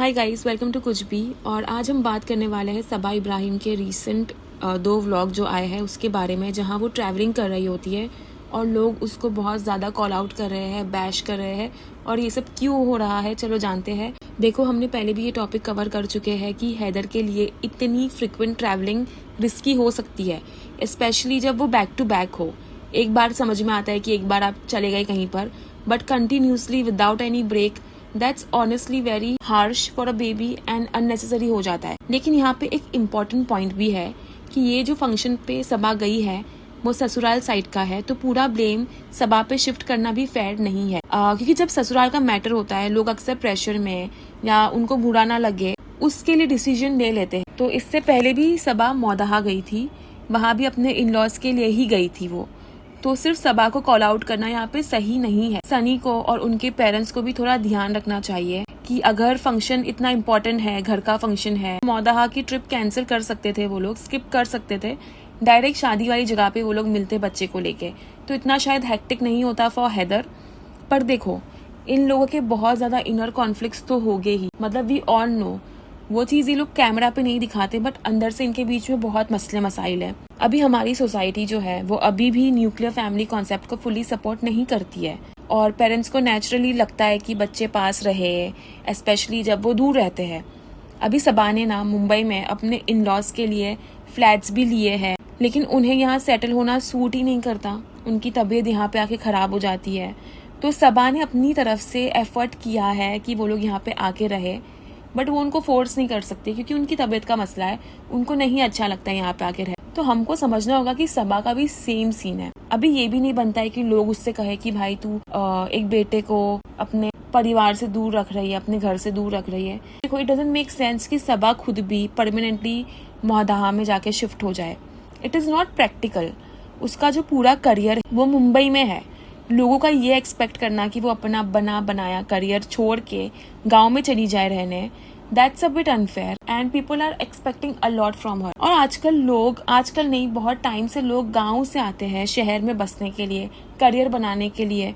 Hi guys, welcome to कुछ भी। और आज हम बात करने वाले हैं सबा इब्राहिम के रीसेंट 2 व्लॉग जो आए हैं उसके बारे में, जहां वो ट्रैवलिंग कर रही होती है और लोग उसको बहुत ज़्यादा कॉल आउट कर रहे हैं, बैश कर रहे हैं। और ये सब क्यों हो रहा है, चलो जानते हैं। देखो, हमने पहले भी ये टॉपिक कवर कर चुके हैं कि हैदर के लिए इतनी फ्रिक्वेंट ट्रैवलिंग रिस्की हो सकती है, स्पेशली जब वो बैक टू बैक हो। एक बार समझ में आता है कि एक बार आप चले गए कहीं पर, but continuously without any break, that's honestly very harsh for a baby and unnecessary हो जाता है। लेकिन यहाँ पे एक इम्पॉर्टेंट पॉइंट भी है कि ये जो फंक्शन पे सबा गई है वो ससुराल साइड का है, तो पूरा ब्लेम सबा पे शिफ्ट करना भी फेयर नहीं है। क्योंकि जब ससुराल का मैटर होता है, लोग अक्सर प्रेशर में या उनको बुरा ना लगे उसके लिए डिसीजन ले लेते हैं। तो इससे पहले भी सबा मौदहा गई थी, वहाँ भी अपने इन लॉज के लिए ही गई थी वो। तो सिर्फ सबा को कॉल आउट करना यहाँ पे सही नहीं है। सनी को और उनके पेरेंट्स को भी थोड़ा ध्यान रखना चाहिए कि अगर फंक्शन इतना इम्पोर्टेंट है, घर का फंक्शन है, मौदहा की ट्रिप कैंसिल कर सकते थे, वो लोग स्किप कर सकते थे, डायरेक्ट शादी वाली जगह पे वो लोग मिलते बच्चे को लेके, तो इतना शायद हेक्टिक नहीं होता फॉर हैदर। पर देखो, इन लोगों के बहुत ज्यादा इनर कॉन्फ्लिक्ट्स तो हो गए ही, मतलब वी ऑल नो। वो चीज ये लोग कैमरा पे नहीं दिखाते, बट अंदर से इनके बीच में बहुत मसले मसाइल है। अभी हमारी सोसाइटी जो है वो अभी भी न्यूक्लियर फैमिली कॉन्सेप्ट को फुली सपोर्ट नहीं करती है, और पेरेंट्स को नेचुरली लगता है कि बच्चे पास रहे, स्पेशली जब वो दूर रहते हैं। अभी सबा ने ना मुंबई में अपने इन लॉज के लिए फ्लैट्स भी लिए हैं, लेकिन उन्हें यहाँ सेटल होना सूट ही नहीं करता, उनकी तबीयत यहाँ पे आके खराब हो जाती है। तो सबा ने अपनी तरफ से एफर्ट किया है कि वो लोग यहाँ पे आके रहे, बट वो उनको फोर्स नहीं कर सकते क्योंकि उनकी तबीयत का मसला है, उनको नहीं अच्छा लगता है यहाँ पे आके रहे। तो हमको समझना होगा कि सबा का भी सेम सीन है। अभी ये भी नहीं बनता है कि लोग उससे कहे कि भाई तू एक बेटे को अपने परिवार से दूर रख रही है, अपने घर से दूर रख रही है। देखो, इट डजंट मेक सेंस कि सबा खुद भी परमानेंटली मौदहा में जाके शिफ्ट हो जाए। It is not practical. उसका जो पूरा करियर है वो मुंबई में है। लोगों का ये एक्सपेक्ट करना कि वो अपना बना बनाया करियर छोड़ के गांव में चली जाए रहने, that's a bit unfair and people are expecting a lot from her. और आजकल नहीं, बहुत टाइम से लोग गांव से आते हैं शहर में बसने के लिए, करियर बनाने के लिए।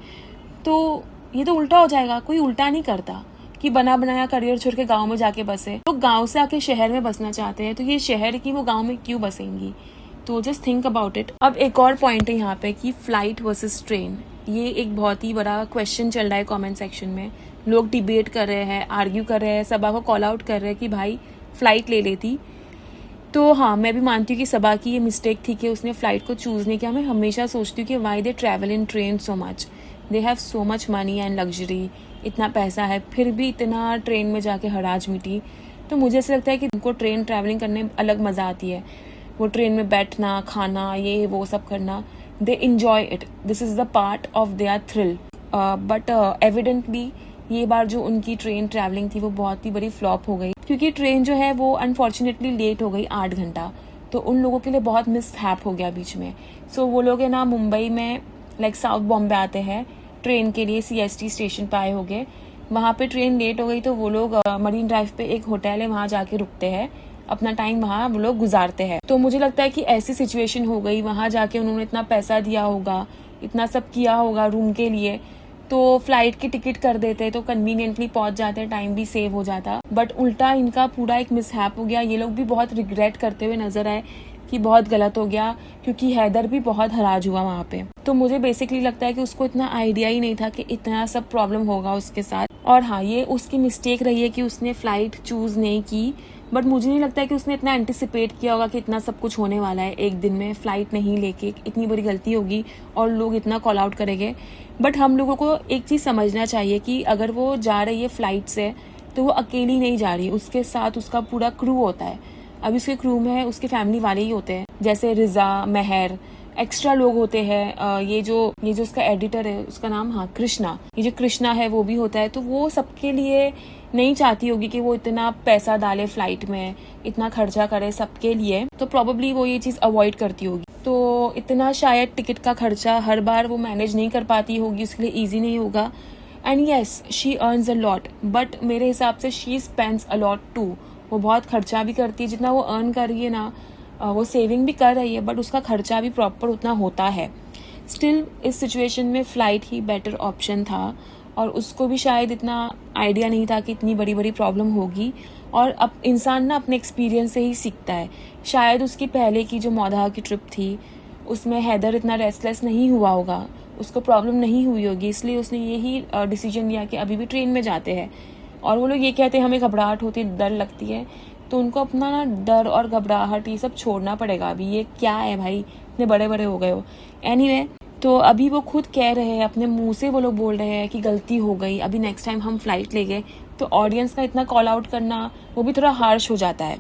तो ये तो उल्टा हो जाएगा, कोई उल्टा नहीं करता कि बना बनाया करियर छोड़ के गाँव में जाके बसे। लोग गाँव से आके शहर में बसना चाहते हैं, तो ये शहर की वो गाँव में क्यों बसेंगी? तो जस्ट थिंक अबाउट इट। अब एक और पॉइंट है यहाँ पे कि फ्लाइट वर्सेस ट्रेन, ये एक बहुत ही बड़ा क्वेश्चन चल रहा है कमेंट सेक्शन में। लोग डिबेट कर रहे हैं, आर्ग्यू कर रहे हैं, सबा को कॉल आउट कर रहे हैं कि भाई फ्लाइट ले लेती। तो हाँ, मैं भी मानती हूँ कि सबा की ये मिस्टेक थी कि उसने फ्लाइट को चूज नहीं किया। मैं हमेशा सोचती हूँ कि why they travel in train so much, they have so much money and luxury, इतना पैसा है, फिर भी इतना ट्रेन में जाके हराज मिटी। तो मुझे ऐसा लगता है कि उनको ट्रेन ट्रैवलिंग करने में अलग मजा आती है। वो ट्रेन में बैठना, खाना, ये वो सब करना, they enjoy it, this is the part of their thrill, but evidently ये बार जो उनकी ट्रेन ट्रैवलिंग थी वो बहुत ही बड़ी फ्लॉप हो गई, क्योंकि ट्रेन जो है वो अनफॉर्चुनेटली लेट हो गई 8 घंटा। तो उन लोगों के लिए बहुत मिसहैप हो गया बीच में। सो वो लोग है ना मुंबई में लाइक साउथ बॉम्बे आते हैं ट्रेन के लिए, CST स्टेशन पे आए हो गए, वहाँ पे ट्रेन लेट हो गई तो वो लोग मरीन ड्राइव पे एक होटल है वहाँ जाके रुकते हैं, अपना टाइम वहाँ वो लोग गुजारते हैं। तो मुझे लगता है कि ऐसी सिचुएशन हो गई, वहाँ जाके उन्होंने इतना पैसा दिया होगा, इतना सब किया होगा रूम के लिए, तो फ्लाइट की टिकट कर देते तो कन्वीनियंटली पहुंच जाते, टाइम भी सेव हो जाता। बट उल्टा इनका पूरा एक मिसहैप हो गया। ये लोग भी बहुत रिग्रेट करते हुए नजर आए कि बहुत गलत हो गया, क्योंकि हैदर भी बहुत हराज हुआ वहाँ पे। तो मुझे बेसिकली लगता है कि उसको इतना आइडिया ही नहीं था कि इतना सब प्रॉब्लम होगा उसके साथ। और हाँ, ये उसकी मिस्टेक रही है कि उसने फ्लाइट चूज नहीं की, बट मुझे नहीं लगता है कि उसने इतना एंटिसिपेट किया होगा कि इतना सब कुछ होने वाला है एक दिन में, फ्लाइट नहीं लेके इतनी बड़ी गलती होगी और लोग इतना कॉल आउट करेंगे। बट हम लोगों को एक चीज़ समझना चाहिए कि अगर वो जा रही है फ्लाइट से तो वो अकेली नहीं जा रही, उसके साथ उसका पूरा क्रू होता है। अभी उसके क्रू में उसके फैमिली वाले ही होते हैं, जैसे रिजा, मेहर, एक्स्ट्रा लोग होते हैं। ये जो उसका एडिटर है, उसका नाम कृष्णा, ये जो कृष्णा है वो भी होता है। तो वो सबके लिए नहीं चाहती होगी कि वो इतना पैसा डाले फ्लाइट में, इतना खर्चा करे सबके लिए, तो प्रोबेबली वो ये चीज अवॉइड करती होगी। तो इतना शायद टिकट का खर्चा हर बार वो मैनेज नहीं कर पाती होगी, उसके लिए ईजी नहीं होगा। And yes, she earns a lot, but मेरे हिसाब से she spends a lot too. वो बहुत खर्चा भी करती है, जितना वो अर्न कर रही है ना, वो सेविंग भी कर रही है, बट उसका खर्चा भी प्रॉपर उतना होता है। स्टिल इस सिचुएशन में फ्लाइट ही बेटर ऑप्शन था। और उसको भी शायद इतना आइडिया नहीं था कि इतनी बड़ी बड़ी प्रॉब्लम होगी। और अब इंसान ना अपने एक्सपीरियंस से ही सीखता है। शायद उसकी पहले की जो मौधा की ट्रिप थी उसमें हैदर इतना रेस्टलेस नहीं हुआ होगा, उसको प्रॉब्लम नहीं हुई होगी, इसलिए उसने यही डिसीजन लिया कि अभी भी ट्रेन में जाते हैं। और वो लोग ये कहते हैं हमें घबराहट होती है, डर लगती है, तो उनको अपना ना डर और घबराहट ये सब छोड़ना पड़ेगा। अभी ये क्या है भाई, इतने बड़े बड़े हो गए हो। एनीवे, तो अभी वो खुद कह रहे हैं, अपने मुंह से वो लोग बोल रहे हैं कि गलती हो गई, अभी नेक्स्ट टाइम हम फ्लाइट ले गए। तो ऑडियंस का इतना कॉल आउट करना वो भी थोड़ा हार्श हो जाता है।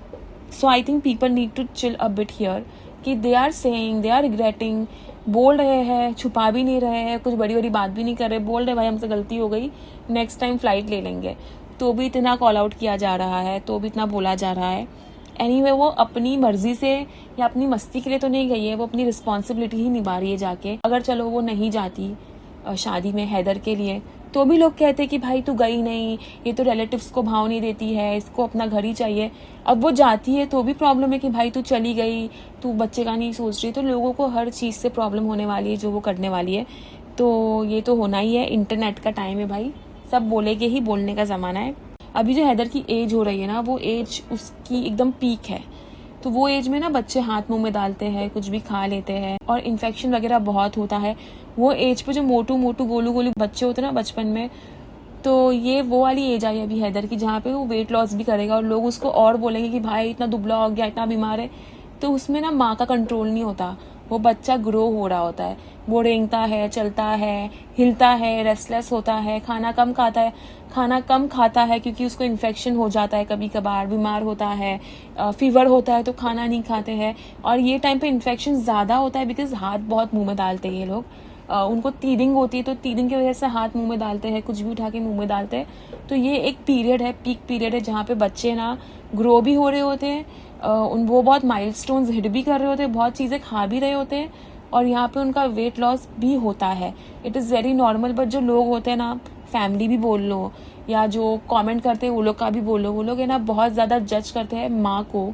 So I think people need to chill a bit here कि they are saying, they are regretting, बोल रहे हैं, छुपा भी नहीं रहे हैं, कुछ बड़ी बड़ी बात भी नहीं कर रहे, बोल रहे भाई हमसे गलती हो गई, नेक्स्ट टाइम फ्लाइट ले लेंगे। तो भी इतना कॉल आउट किया जा रहा है, तो भी इतना बोला जा रहा है। एनीवे, वो अपनी मर्जी से या अपनी मस्ती के लिए तो नहीं गई है, वो अपनी रिस्पॉन्सिबिलिटी ही निभा रही है जाके। अगर चलो वो नहीं जाती शादी में हैदर के लिए, तो भी लोग कहते कि भाई तू गई नहीं, ये तो रिलेटिव्स को भाव नहीं देती है, इसको अपना घर ही चाहिए। अब वो जाती है तो भी प्रॉब्लम है कि भाई तू चली गई, तू बच्चे का नहीं सोच रही। तो लोगों को हर चीज़ से प्रॉब्लम होने वाली है जो वो करने वाली है। तो ये तो होना ही है, इंटरनेट का टाइम है भाई, सब बोलेगे ही, बोलने का ज़माना है। अभी जो हैदर की एज हो रही है ना, वो एज उसकी एकदम पीक है। तो वो एज में ना बच्चे हाथ मुंह में डालते हैं, कुछ भी खा लेते हैं और इन्फेक्शन वगैरह बहुत होता है। वो एज पे जो मोटू मोटू गोलू गोलू बच्चे होते हैं ना बचपन में, तो ये वो वाली एज आई अभी हैदर की जहाँ पे वो वेट लॉस भी करेगा और लोग उसको और बोलेंगे कि भाई इतना दुबला हो गया, इतना बीमार है। तो उसमें ना माँ का कंट्रोल नहीं होता, वो बच्चा ग्रो हो रहा होता है, वो रेंगता है, चलता है, हिलता है, रेस्टलेस होता है, खाना कम खाता है क्योंकि उसको इन्फेक्शन हो जाता है, कभी कभार बीमार होता है, फीवर होता है तो खाना नहीं खाते हैं। और ये टाइम पे इन्फेक्शन ज़्यादा होता है बिकॉज हाथ बहुत मुंह में डालते हैं ये लोग। उनको टीदिंग होती है तो टीदिंग की वजह से हाथ मुंह में डालते हैं, कुछ भी उठा के मुंह में डालते हैं। तो ये एक पीरियड है, पीक पीरियड है, जहाँ पे बच्चे ना ग्रो भी हो रहे होते हैं, वो बहुत माइलस्टोन्स हिट भी कर रहे होते हैं, बहुत चीज़ें खा भी रहे होते हैं और यहाँ पे उनका वेट लॉस भी होता है। It is very normal. But जो लोग होते हैं ना, फैमिली भी बोल लो या जो कमेंट करते हैं वो लोग का भी बोल लो, वो लोग है ना बहुत ज़्यादा जज करते हैं माँ को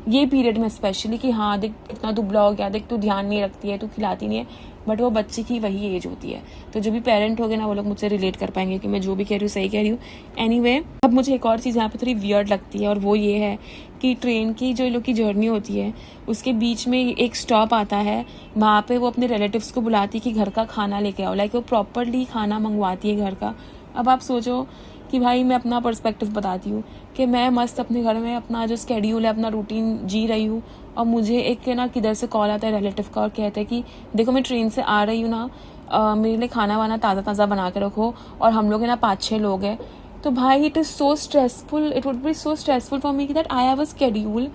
ये पीरियड में स्पेशली कि हाँ देख कितना दुबला हो गया, देख तू ध्यान नहीं रखती है, तू खिलाती नहीं है। बट वो बच्चे की वही एज होती है। तो जो भी पेरेंट हो गए ना वो लोग मुझसे रिलेट कर पाएंगे कि मैं जो भी कह रही हूँ सही कह रही हूँ। एनीवे, अब मुझे एक और चीज़ यहाँ पे थोड़ी वियर्ड लगती है और वो ये है कि ट्रेन की जो लोग की जर्नी होती है उसके बीच में एक स्टॉप आता है, वहाँ पे वो अपने रिलेटिव्स को बुलाती है कि घर का खाना लेके आओ, लाइक वो प्रॉपरली खाना मंगवाती है घर का। अब आप सोचो कि भाई मैं अपना पर्सपेक्टिव बताती हूँ कि मैं मस्त अपने घर में अपना जो स्केड्यूल है, अपना रूटीन जी रही हूँ और मुझे एक ना किधर से कॉल आता है रिलेटिव का और कहते हैं कि देखो मैं ट्रेन से आ रही हूँ ना, मेरे लिए खाना वाना ताज़ा ताज़ा बना के रखो, और हम लोग है ना 5-6 लोग हैं। तो भाई it is so stressful, it would be so stressful for me that I have a schedule,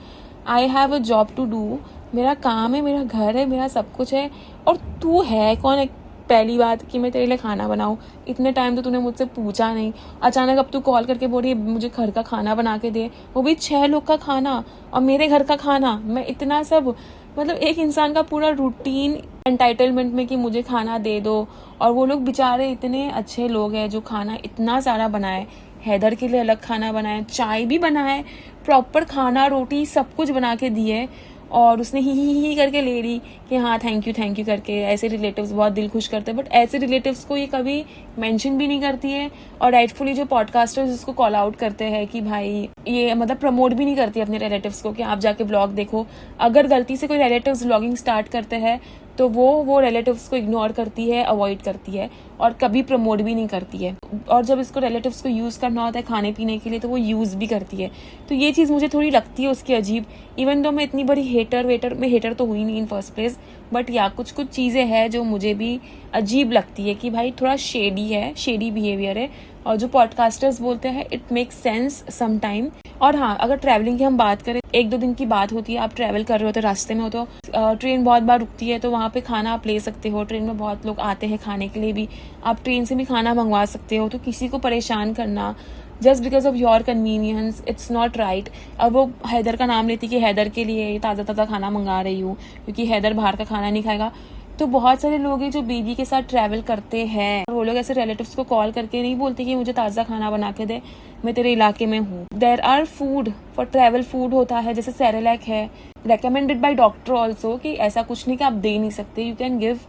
I have a job to do, मेरा काम है, मेरा घर है, मेरा सब कुछ है, और तू है कौन है पहली बात कि मैं तेरे लिए खाना बनाऊँ। इतने टाइम तो तूने मुझसे पूछा नहीं, अचानक अब तू कॉल करके बोल रही है मुझे घर का खाना बना के दे, वो भी 6 लोग का खाना और मेरे घर का खाना। मैं इतना सब, मतलब एक इंसान का पूरा रूटीन एंटाइटलमेंट में कि मुझे खाना दे दो, और वो लोग बेचारे इतने अच्छे लोग हैं जो खाना इतना सारा बनाए, हैदर के लिए अलग खाना बनाए, चाय भी बनाए, प्रॉपर खाना रोटी सब कुछ बना के दिए, और उसने ही करके ले ली कि हाँ थैंक यू करके। ऐसे रिलेटिव्स बहुत दिल खुश करते हैं, बट ऐसे रिलेटिव्स को ये कभी मेंशन भी नहीं करती है। और राइटफुली जो पॉडकास्टर्स इसको कॉल आउट करते हैं कि भाई ये मतलब प्रमोट भी नहीं करती अपने रिलेटिव्स को कि आप जाके ब्लॉग देखो। अगर गलती से कोई रिलेटिव्स ब्लॉगिंग स्टार्ट करते हैं तो वो रिलेटिव्स को इग्नोर करती है, अवॉइड करती है और कभी प्रमोट भी नहीं करती है। और जब इसको रिलेटिव्स को यूज़ करना होता है खाने पीने के लिए तो वो यूज़ भी करती है। तो ये चीज़ मुझे थोड़ी लगती है उसकी अजीब। इवन दो मैं इतनी बड़ी हेटर तो हुई नहीं इन फर्स्ट प्लेस, बट या कुछ चीज़ें हैं जो मुझे भी अजीब लगती है कि भाई थोड़ा शेडी बिहेवियर है। और जो पॉडकास्टर्स बोलते हैं it makes sense some time. और हाँ, अगर ट्रैवलिंग की हम बात करें, 1-2 दिन की बात होती है, आप ट्रैवल कर रहे हो तो रास्ते में हो तो ट्रेन बहुत बार रुकती है तो वहाँ पे खाना आप ले सकते हो। ट्रेन में बहुत लोग आते हैं खाने के लिए भी, आप ट्रेन से भी खाना मंगवा सकते हो। तो किसी को परेशान करना just because of your convenience, it's not right. अब वो हैदर का नाम लेती कि हैदर के लिए ताज़ा खाना मंगा रही हूँ क्योंकि हैदर बाहर का खाना नहीं खाएगा। तो बहुत सारे लोग हैं जो बेबी के साथ ट्रैवल करते हैं और वो लोग ऐसे रिलेटिव्स को कॉल करके नहीं बोलते कि मुझे ताज़ा खाना बना के दे, मैं तेरे इलाके में हूँ। There are food for travel, food होता है जैसे सेरेलैक है, रेकमेंडेड बाय डॉक्टर ऑल्सो, कि ऐसा कुछ नहीं कि आप दे नहीं सकते, you can give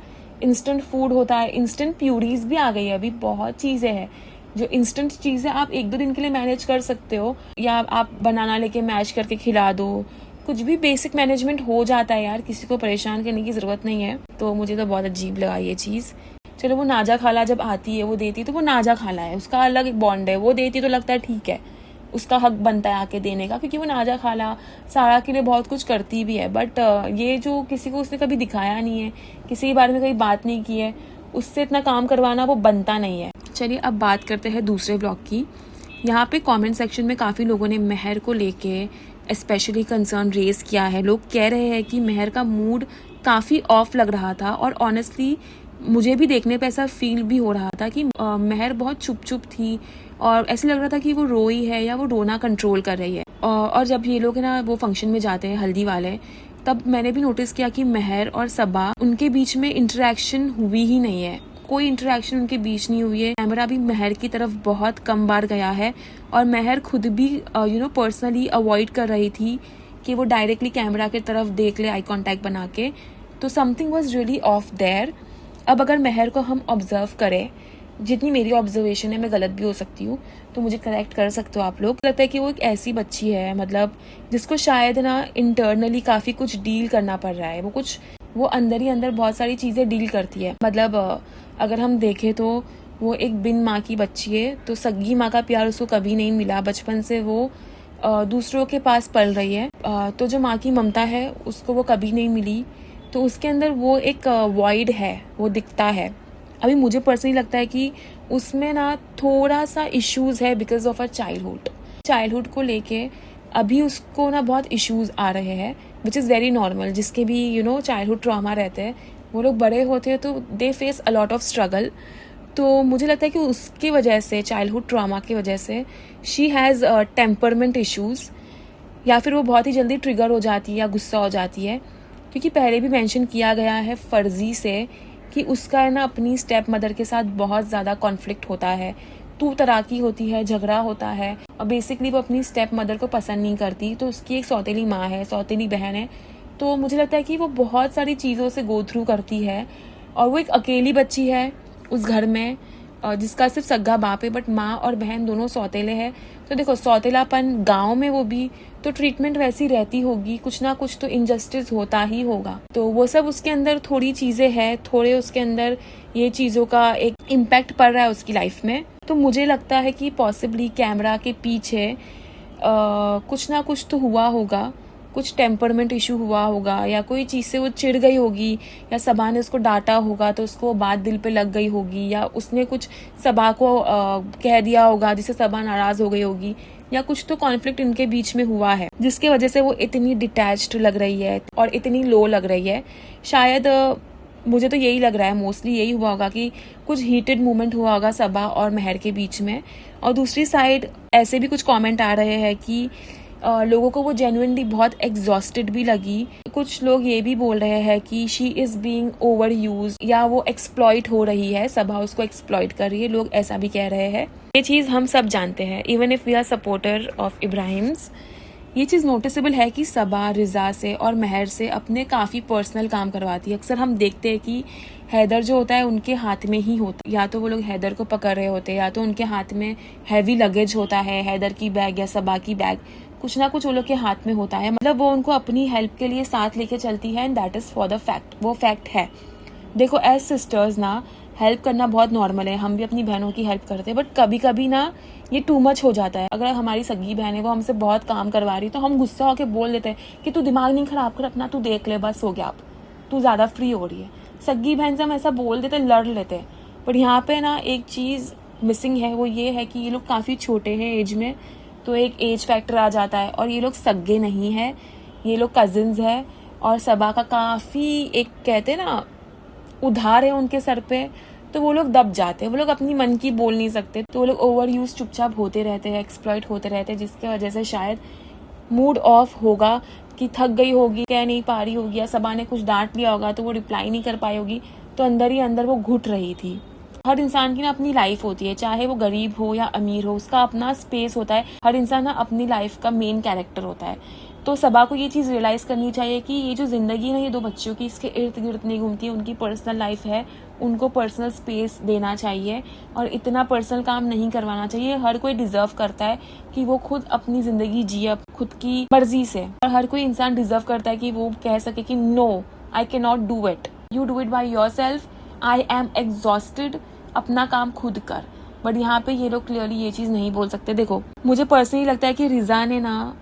instant food होता है, इंस्टेंट प्यूरीज भी आ गई है, अभी बहुत चीज़ें हैं जो इंस्टेंट चीज़ें आप 1-2 दिन के लिए मैनेज कर सकते हो, या आप बनाना लेके मैश करके खिला दो, कुछ भी बेसिक मैनेजमेंट हो जाता है यार, किसी को परेशान करने की ज़रूरत नहीं है। तो मुझे तो बहुत अजीब लगा ये चीज़। चलो वो नाजा खाला जब आती है वो देती तो वो नाजा खाला है, उसका अलग एक बॉन्ड है, वो देती तो लगता है ठीक है, उसका हक बनता है आके देने का, क्योंकि वो नाजा खाला सारा के लिए बहुत कुछ करती भी है। बट ये जो किसी को उसने कभी दिखाया नहीं है, किसी के बारे में कभी बात नहीं की है, उससे इतना काम करवाना वो बनता नहीं है। चलिए अब बात करते हैं दूसरे व्लॉग की। यहाँ पे कमेंट सेक्शन में काफ़ी लोगों ने मेहर को लेके स्पेशली कंसर्न रेज किया है। लोग कह रहे हैं कि मेहर का मूड काफ़ी ऑफ लग रहा था, और ऑनेस्टली मुझे भी देखने पे ऐसा फील भी हो रहा था कि मेहर बहुत चुप चुप थी, और ऐसे लग रहा था कि वो रोई है या वो रोना कंट्रोल कर रही है। और जब ये लोग ना वो फंक्शन में जाते हैं हल्दी वाले, तब मैंने भी नोटिस किया कि मेहर और सबा, उनके बीच में इंटरेक्शन हुई ही नहीं है, कोई इंटरेक्शन उनके बीच नहीं हुई है। कैमरा भी मेहर की तरफ बहुत कम बार गया है, और मेहर खुद भी पर्सनली अवॉइड कर रही थी कि वो डायरेक्टली कैमरा की तरफ देख ले आई कांटेक्ट बना के। तो something was really of their. अब अगर मेहर को हम ऑब्जर्व करें, जितनी मेरी ऑब्जर्वेशन है, मैं गलत भी हो सकती हूँ, तो मुझे करेक्ट कर सकते हो आप लोग। लगता है कि वो एक ऐसी बच्ची है, मतलब जिसको शायद ना इंटरनली काफ़ी कुछ डील करना पड़ रहा है, वो अंदर ही अंदर बहुत सारी चीज़ें डील करती है। मतलब अगर हम देखें तो वो एक बिन माँ की बच्ची है, तो सगी माँ का प्यार उसको कभी नहीं मिला, बचपन से वो दूसरों के पास पल रही है, तो जो माँ की ममता है उसको वो कभी नहीं मिली, तो उसके अंदर वो एक वॉइड है, वो दिखता है। अभी मुझे पर्सनली लगता है कि उसमें ना थोड़ा सा इश्यूज़ है बिकॉज ऑफ अ चाइल्डहुड को लेके अभी उसको ना बहुत इश्यूज़ आ रहे हैं, विच इज़ वेरी नॉर्मल। जिसके भी चाइल्डहुड ट्रॉमा रहते हैं, वो लोग बड़े होते हैं तो they face a lot of struggle. तो मुझे लगता है कि उसकी वजह से, चाइल्डहुड ट्रॉमा की वजह से, शी हैज़ टेम्परमेंट इश्यूज़, या फिर वो बहुत ही जल्दी ट्रिगर हो जाती है या गुस्सा हो जाती है। क्योंकि पहले भी मेंशन किया गया है फर्जी से कि उसका है ना अपनी स्टेप मदर के साथ बहुत ज़्यादा कॉन्फ्लिक्ट होता है, तू तराकी होती है, झगड़ा होता है, और बेसिकली वो अपनी स्टेप मदर को पसंद नहीं करती। तो उसकी एक सौतेली माँ है, सौतेली बहन है, तो मुझे लगता है कि वो बहुत सारी चीज़ों से गो थ्रू करती है, और वो एक अकेली बच्ची है उस घर में जिसका सिर्फ सगा बाप है, बट माँ और बहन दोनों सौतेले हैं। तो देखो, सौतेलापन गांव में वो भी तो ट्रीटमेंट वैसी रहती होगी, कुछ ना कुछ तो इनजस्टिस होता ही होगा। तो वो सब उसके अंदर थोड़ी चीज़ें हैं, थोड़े उसके अंदर ये चीज़ों का एक इम्पैक्ट पड़ रहा है उसकी लाइफ में। तो मुझे लगता है कि पॉसिबली कैमरा के पीछे कुछ ना कुछ तो हुआ होगा, कुछ टेम्परमेंट इशू हुआ होगा, या कोई चीज़ से वो चिढ़ गई होगी, या सबा ने उसको डांटा होगा तो उसको बात दिल पे लग गई होगी, या उसने कुछ सबा को कह दिया होगा जिससे सबा नाराज़ हो गई होगी, या कुछ तो कॉन्फ्लिक्ट इनके बीच में हुआ है जिसके वजह से वो इतनी डिटैच्ड लग रही है और इतनी लो लग रही है। शायद मुझे तो यही लग रहा है, मोस्टली यही हुआ होगा कि कुछ हीटेड मोमेंट हुआ होगा सबा और मेहर के बीच में। और दूसरी साइड ऐसे भी कुछ कमेंट आ रहे हैं कि लोगों को वो जेन्युइनली बहुत एग्जॉस्टेड भी लगी। कुछ लोग ये भी बोल रहे हैं कि she is being over use, या वो एक्सप्लॉइट हो रही है, सबा उसको एक्सप्लॉइट कर रही है, लोग ऐसा भी कह रहे हैं। ये चीज़ हम सब जानते हैं, even if we are supporter of Ibrahims. ये चीज़ नोटिसेबल है कि सबा रिजा से और मेहर से अपने काफ़ी पर्सनल काम करवाती है। अक्सर हम देखते हैं कि हैदर जो होता है उनके हाथ में ही होता है, या तो वो लोग हैदर को पकड़ रहे होते हैं, या तो उनके हाथ में हैवी लगेज होता है, हैदर की बैग या सबा की बैग, कुछ ना कुछ वो लोग के हाथ में होता है। मतलब वो उनको अपनी हेल्प के लिए साथ लेके चलती है, and that is for the fact, वो फैक्ट है। देखो, एज सिस्टर्स ना हेल्प करना बहुत नॉर्मल है, हम भी अपनी बहनों की हेल्प करते हैं, बट कभी कभी ना ये टू मच हो जाता है। अगर हमारी सगी बहन है, वो हमसे बहुत काम करवा रही है, तो हम गुस्सा होकर बोल देते हैं कि तू दिमाग नहीं खराब कर अपना, तू देख ले, बस हो गया, अब तू ज़्यादा फ्री हो रही है। सगी बहन से हम ऐसा बोल देते, लड़ लेते हैं। बट यहाँ पे ना एक चीज़ मिसिंग है, वो ये है कि ये लोग काफ़ी छोटे हैं एज में, तो एक एज फैक्टर आ जाता है, और ये लोग सगे नहीं है, ये लोग कजिन्स है, और सबा का काफ़ी एक कहते हैं ना उधार है उनके सर पे, तो वो लोग दब जाते हैं, वो लोग अपनी मन की बोल नहीं सकते, तो वो लोग ओवर यूज चुपचाप होते रहते हैं, एक्सप्लॉइट होते रहते हैं, जिसके वजह से शायद मूड ऑफ होगा कि थक गई होगी, कह नहीं पा रही होगी, या सबा ने कुछ डांट लिया होगा तो वो रिप्लाई नहीं कर पाई होगी, तो अंदर ही अंदर वो घुट रही थी। हर इंसान की ना अपनी लाइफ होती है, चाहे वो गरीब हो या अमीर हो, उसका अपना स्पेस होता है। हर इंसान ना अपनी लाइफ का मेन कैरेक्टर होता है। तो सबा को ये चीज़ रियलाइज़ करनी चाहिए कि ये जो ज़िंदगी है ये 2 बच्चों की, इसके इर्द गिर्द नहीं घूमती है। उनकी पर्सनल लाइफ है, उनको पर्सनल स्पेस देना चाहिए और इतना पर्सनल काम नहीं करवाना चाहिए। हर कोई डिज़र्व करता है कि वो खुद अपनी ज़िंदगी जिए खुद की मर्जी से, और हर कोई इंसान डिज़र्व करता है कि वो कह सके कि no, I can not do it, you do it by yourself, I am exhausted, अपना काम खुद कर। बट यहाँ पे ये लोग क्लियरली ये चीज़ नहीं बोल सकते। देखो, मुझे पर्सनली लगता है कि रिजा ने ना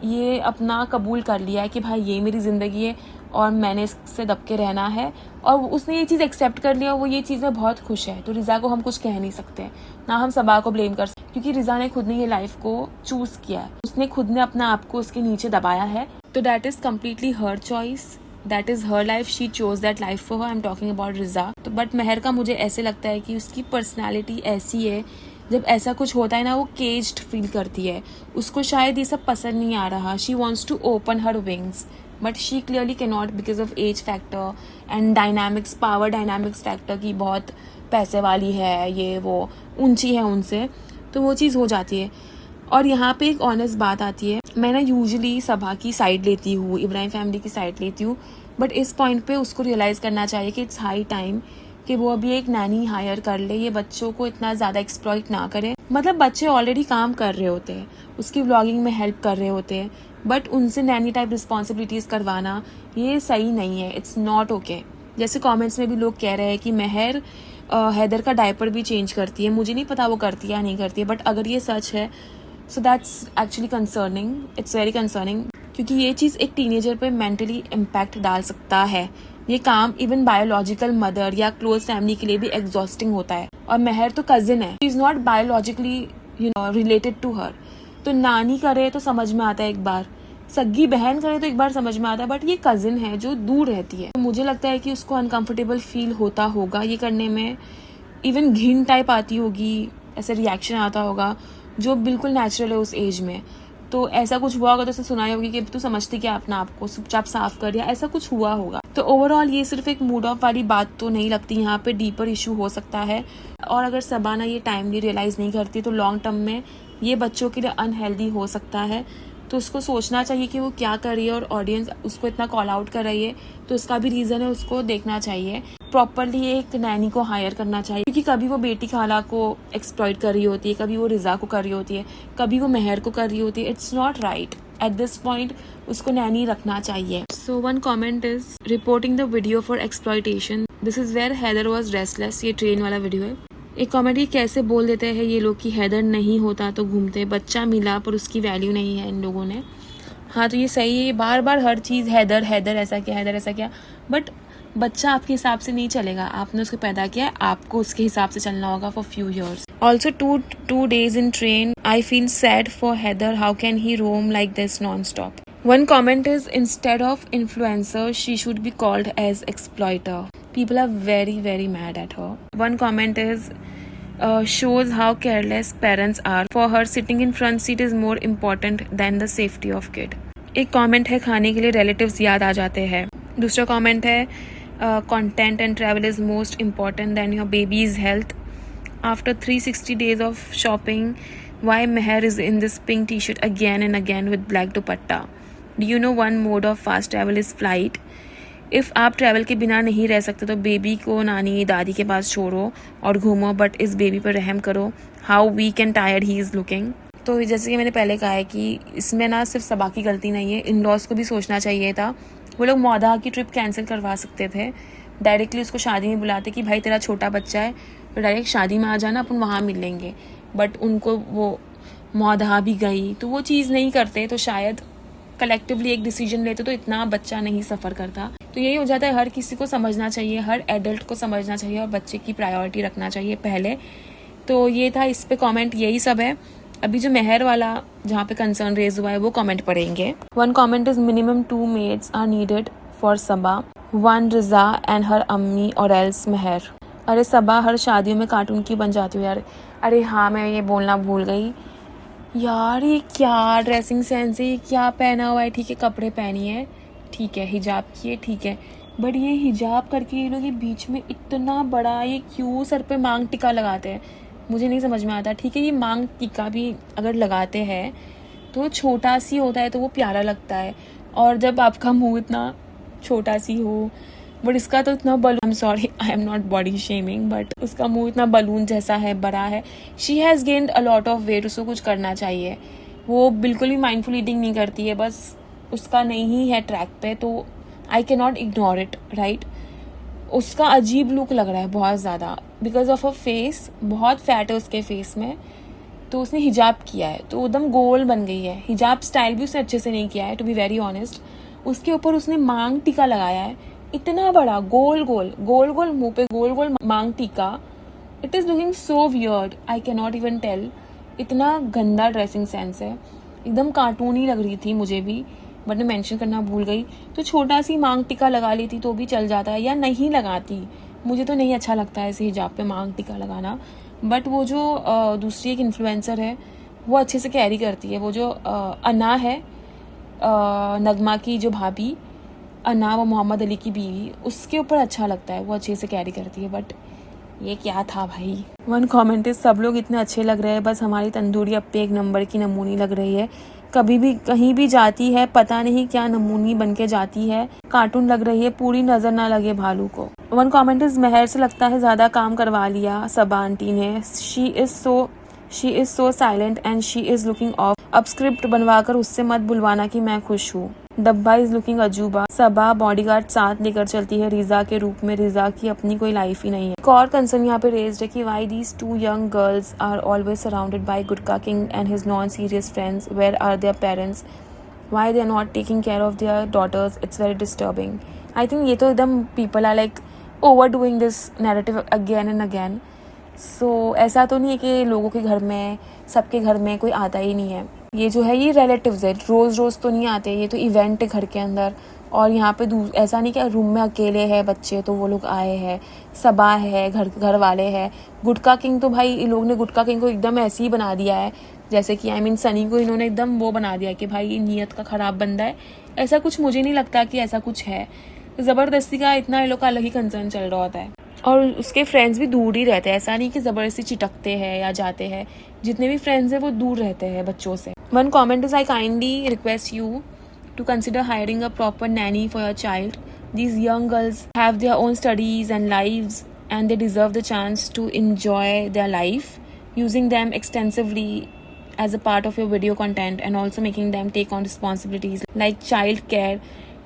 ये अपना कबूल कर लिया है कि भाई ये मेरी ज़िंदगी है और मैंने इससे दब के रहना है, और उसने ये चीज़ एक्सेप्ट कर लिया और वो ये चीज़ में बहुत खुश है। तो रिजा को हम कुछ कह नहीं सकते, ना हम सबा को ब्लेम कर सकते, क्योंकि रिजा ने खुद ने ये लाइफ को चूज़ किया है, उसने खुद ने अपना आप को उसके नीचे दबाया है। तो that is completely her choice, that is her life, she chose that life for her. I am talking about Riza. तो बट महर का मुझे ऐसे लगता है कि उसकी पर्सनैलिटी ऐसी है, जब ऐसा कुछ होता है ना वो केज्ड फील करती है, उसको शायद ये सब पसंद नहीं आ रहा। She wants to open her wings but she clearly can not because of age factor and dynamics, power dynamics factor की बहुत पैसे वाली है, ये वो ऊंची है उनसे, तो वो चीज़ हो जाती है। और यहाँ पे एक ऑनेस्ट बात आती है, मैं ना यूजुअली सबा की साइड लेती हूँ, इब्राहिम फैमिली की साइड लेती हूँ, बट इस पॉइंट पे उसको रियलाइज़ करना चाहिए कि इट्स हाई टाइम कि वो अभी एक नैनी हायर कर ले, ये बच्चों को इतना ज़्यादा एक्सप्लॉइट ना करे। मतलब बच्चे ऑलरेडी काम कर रहे होते हैं, उसकी व्लॉगिंग में हेल्प कर रहे होते हैं, बट उनसे नैनी टाइप रिस्पॉन्सिबिलिटीज़ करवाना ये सही नहीं है, इट्स नॉट ओके। जैसे कमेंट्स में भी लोग कह रहे हैं कि महर हैदर का डायपर भी चेंज करती है, मुझे नहीं पता वो करती है या नहीं करती है, बट अगर ये सच है so that's actually concerning, it's very concerning, क्योंकि ये चीज़ एक टीनेजर पे मेंटली इम्पैक्ट डाल सकता है। ये काम इवन बायोलॉजिकल मदर या क्लोज फैमिली के लिए भी एग्जॉस्टिंग होता है। और महर तो कजिन है, she is not biologically related to her. तो नानी करे तो समझ में आता है एक बार, सग्गी बहन करे तो एक बार समझ में आता है, बट ये कजिन है जो दूर रहती है। तो मुझे लगता है कि उसको अनकंफर्टेबल फील होता होगा ये करने में, इवन घिन टाइप आती होगी, ऐसे रिएक्शन आता होगा जो बिल्कुल नेचुरल है उस एज में। तो ऐसा कुछ हुआ होगा तो उसे सुनाई होगी कि तू समझती क्या अपना आपको, चुपचाप साफ कर, या ऐसा कुछ हुआ होगा। तो ओवरऑल ये सिर्फ एक मूड ऑफ वाली बात तो नहीं लगती, यहाँ पे डीपर इशू हो सकता है। और अगर सबाना ये टाइमली रियलाइज़ नहीं करती तो लॉन्ग टर्म में ये बच्चों के लिए अनहेल्दी हो सकता है। तो उसको सोचना चाहिए कि वो क्या कर रही है, और ऑडियंस उसको इतना कॉल आउट कर रही है तो उसका भी रीज़न है, उसको देखना चाहिए। प्रॉपरली एक नैनी को हायर करना चाहिए, क्योंकि कभी वो बेटी खाला को एक्सप्लॉइट कर रही होती है, कभी वो रिजा को कर रही होती है, कभी वो महर को कर रही होती है। It's not right. At this point उसको नैनी रखना चाहिए। So one comment is reporting the video for exploitation, this is where Haider was restless. ये ट्रेन वाला वीडियो है। एक कॉमेंट, ये कैसे बोल देते हैं ये लोग कि हैदर नहीं होता तो घूमते, बच्चा मिला पर उसकी वैल्यू नहीं है इन लोगों ने। हाँ तो ये सही है, बार बार हर चीज़ हैदर हैदर ऐसा क्या, हैदर ऐसा क्या, बट बच्चा आपके हिसाब से नहीं चलेगा, आपने उसको पैदा किया है, आपको उसके हिसाब से चलना होगा for few years. Also two days in train, I feel sad for Haider, how can he roam like this non stop. One comment is, instead of influencer, she should be called as exploiter. People are very, very mad at her. One comment is, shows how careless parents are. For her, sitting in front seat is more important than the safety of kid. एक comment है, खाने के लिए relatives याद आ जाते हैं. दूसरा comment है, content and travel is most important than your baby's health. After 360 days of shopping, why Meher is in this pink t-shirt again and again with black dupatta? Do you know one mode of fast travel is flight? If आप travel के बिना नहीं रह सकते तो baby को नानी दादी के पास छोड़ो और घूमो, बट इस बेबी पर रहम करो। How weak and tired he is looking. तो जैसे कि मैंने पहले कहा है कि इसमें ना सिर्फ सबा की गलती नहीं है, इन लॉज को भी सोचना चाहिए था। वो लोग मौदा की ट्रिप कैंसिल करवा सकते थे, डायरेक्टली उसको शादी में बुलाते कि भाई तेरा छोटा बच्चा है तो डायरेक्ट शादी में आ जाना, अपन वहाँ मिल लेंगे। बट उनको वो मौदा भी गई तो वो चीज़ नहीं करते, तो शायद कलेक्टिवली एक डिसीजन लेते तो इतना बच्चा नहीं सफ़र करता। तो यही हो जाता है, हर किसी को समझना चाहिए, हर एडल्ट को समझना चाहिए और बच्चे की प्रायोरिटी रखना चाहिए पहले। तो ये था इस पे कमेंट, यही सब है। अभी जो मेहर वाला जहाँ पे कंसर्न रेज हुआ है वो कमेंट पढ़ेंगे। One comment is, minimum 2 maids are needed for Saba, 1 Riza and her अम्मी और एल्स मेहर। अरे सबा हर शादियों में कार्टून की बन जाती हो यार। अरे हाँ मैं ये बोलना भूल गई यार, ये क्या ड्रेसिंग सेंस है, ये क्या पहना हुआ है। ठीक है कपड़े पहनी है, ठीक है हिजाब की है, ठीक है, बट ये हिजाब करके ये लोग ये बीच में इतना बड़ा ये क्यों सर पे मांग टिका लगाते हैं, मुझे नहीं समझ में आता। ठीक है, ये मांग टिका भी अगर लगाते हैं तो छोटा सी होता है तो वो प्यारा लगता है, और जब आपका मुंह इतना छोटा सी हो, बट इसका तो इतना balloon, I am sorry, I am not body shaming, but उसका मुंह इतना बलून जैसा है, बड़ा है। She has gained a lot of weight, उसको कुछ करना चाहिए। वो बिल्कुल भी माइंडफुल ईटिंग नहीं करती है, बस उसका नहीं है ट्रैक पे, तो आई can not ignore it, right. उसका अजीब लुक लग रहा है बहुत ज़्यादा, बिकॉज ऑफ अ फेस, बहुत फैट है उसके फेस में, तो उसने हिजाब किया है तो एकदम गोल बन गई है। हिजाब स्टाइल भी उसने अच्छे से नहीं किया है, टू बी वेरी ऑनेस्ट। उसके ऊपर उसने मांग टीका लगाया है, इतना बड़ा गोल गोल गोल गोल मुंह पे गोल गोल मांग टीका। It is looking so weird, I can not even tell. इतना गंदा ड्रेसिंग सेंस है, एकदम कार्टूनी लग रही थी मुझे भी, बट मैं मेंशन करना भूल गई। तो छोटा सी मांग टिका लगा लेती तो भी चल जाता है, या नहीं लगाती। मुझे तो नहीं अच्छा लगता है ऐसे हिजाब पे मांग टिका लगाना, बट वो जो दूसरी एक इन्फ्लुएंसर है वो अच्छे से कैरी करती है। वो जो अना है, नगमा की जो भाभी अना, वो मोहम्मद अली की बीवी, उसके ऊपर अच्छा लगता है, वो अच्छे से कैरी करती है। बट ये क्या था भाई। वन कॉमेंट इज, सब लोग इतने अच्छे लग रहे हैं, बस हमारी तंदूरी अपने एक नंबर की नमूनी लग रही है। कभी भी कहीं भी जाती है पता नहीं क्या नमूनी बन के जाती है, कार्टून लग रही है, पूरी नजर ना लगे भालू को। वन कॉमेंट इज, महर से लगता है ज्यादा काम करवा लिया सबा आंटी ने। She is so silent and she is looking of. अब स्क्रिप्ट बनवाकर उससे मत बुलवाना कि मैं खुश हूँ। डब्बा इज लुकिंग अजूबा। सबा बॉडीगार्ड साथ लेकर चलती है रिजा के रूप में, रिजा की अपनी कोई लाइफ ही नहीं है। एक और कंसर्न यहाँ पे रेज्ड है कि why these two young girls are always surrounded by gutka king and his non serious friends, where are their parents, why they are not taking care of their daughters, it's very disturbing. I think ये तो एकदम people are like over doing this narrative again and again. So ऐसा तो नहीं है कि लोगों के घर में, सबके घर में कोई आता ही नहीं है। ये जो है ये रिलेटिव्स है, रोज़ रोज़ तो नहीं आते, ये तो इवेंट है घर के अंदर। और यहाँ पे ऐसा नहीं कि रूम में अकेले है बच्चे तो वो लोग आए हैं, सबा है, घर वाले हैं। गुटका किंग तो भाई इन लोग ने गुटका किंग को एकदम ऐसे ही बना दिया है, जैसे कि आई मीन सनी को इन्होंने एकदम वो बना दिया कि भाई ये नीयत का ख़राब बंदा है। ऐसा कुछ मुझे नहीं लगता कि ऐसा कुछ है। ज़बरदस्ती का इतना इन लोग का अलग ही कंसर्न चल रहा होता है, और उसके फ्रेंड्स भी दूर ही रहते हैं। ऐसा नहीं कि ज़बरदस्ती चिटकते हैं या जाते हैं, जितने भी फ्रेंड्स हैं वो दूर रहते हैं बच्चों से। One comment is, I kindly request you to consider hiring a proper nanny for your child. These young girls have their own studies and lives, and they deserve the chance to enjoy their life. Using them extensively as a part of your video content and also making them take on responsibilities like child care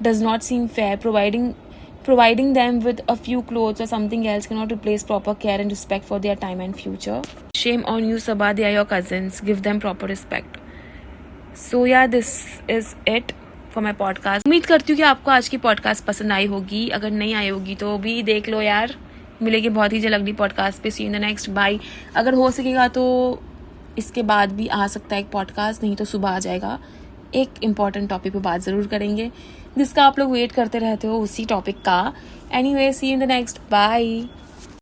does not seem fair. Providing them with a few clothes or something else cannot replace proper care and respect for their time and future. Shame on you, Sabah. They are your cousins. Give them proper respect. So yeah, this is it for my podcast. उम्मीद करती हूँ कि आपको आज की podcast पसंद आई होगी। अगर नहीं आई होगी तो भी देख लो यार, मिलेगी बहुत ही जल्द अगली पॉडकास्ट पे। सी इन द नेक्स्ट, बाय। अगर हो सकेगा तो इसके बाद भी आ सकता है एक पॉडकास्ट, नहीं तो सुबह आ जाएगा। एक इम्पॉर्टेंट टॉपिक पे बात ज़रूर करेंगे जिसका आप लोग वेट करते रहते हो, उसी टॉपिक का। Anyway, see in the next, bye.